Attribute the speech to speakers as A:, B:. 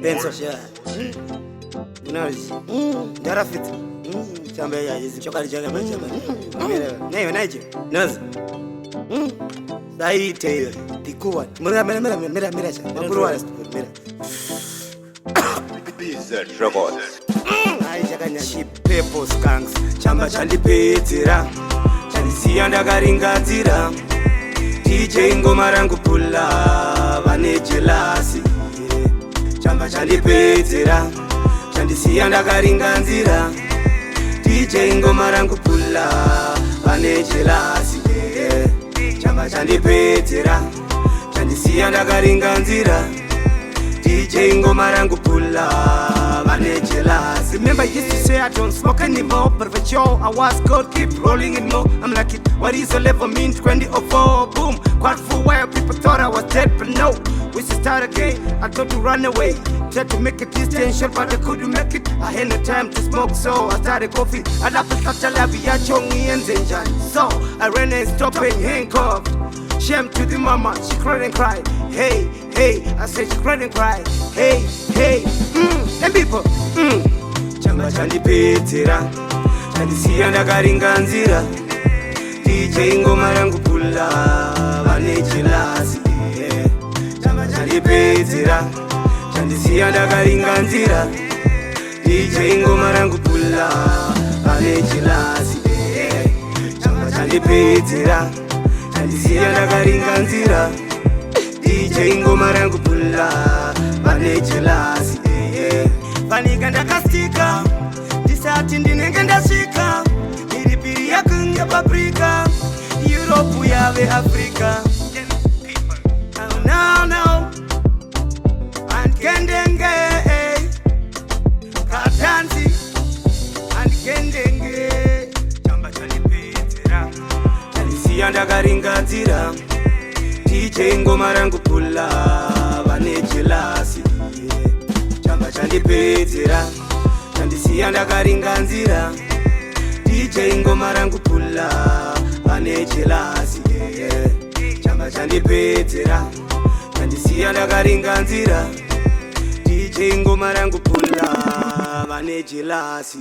A: Benzo shia. Unazi. Darafit. Chamba ya hizi chokali changa chamba. Nayo naje. Nazo. Dai te tikuwa. Mera. Maburu wala mera.
B: Pizza record.
A: Ai chakanya ship pepo skanks. Chamba chandipetera. Chandisiya ndakaringadzira. DJ ngoma rangu pula vane jelasi. Chamba chandipetera. Chandisiya ndakaringadzira. DJ ngoma rangu pula vane jelasi. Chamba chandipetera. Chandisiya ndakaringadzira. DJ ngoma rangu pula vane jealous. Remember I used to say I don't smoke anymore, but with you I was good, keep rolling it more. I'm like it, what is the level mean 2004? Boom, quite for a while people thought I was dead, but no, we should start again. I thought to run away, tried to make a distance short, but I couldn't make it. I had no time to smoke, so I started coughing. I love it, such a love, yeah, chongi and zenja. So I ran and stopped and handcuffed. Shame to the mama, she cried and cried. Hey, I said she cried and cried. Hey, and people, Chamba chandipetera. Chandisiya ndakaringadzira. DJ ngoma rangu pula vane jealous. Chamba chandipetera. Chandisiya ndakaringadzira. DJ ngoma rangu pula vane jealous. Chamba chandipetera. Chandisiya ndakaringadzira. DJ ngoma rangu pula vane jealous. Fanika ndakastika ndisati ndinenge ndasvika iripiri yakunge paprika Europe yave Africa. No andikendenge katanzi andikendenge. Chamba chandipetera. Chandisiya ndakaringadzira. DJ ngoma rangu pula vane jealous. Chamba chandipetera. Chandisiya ndakaringadzira. DJ ngoma rangu pula vane jealous. Chamba chandipetera. Chandisiya ndakaringadzira. DJ ngoma rangu pula vane jealous.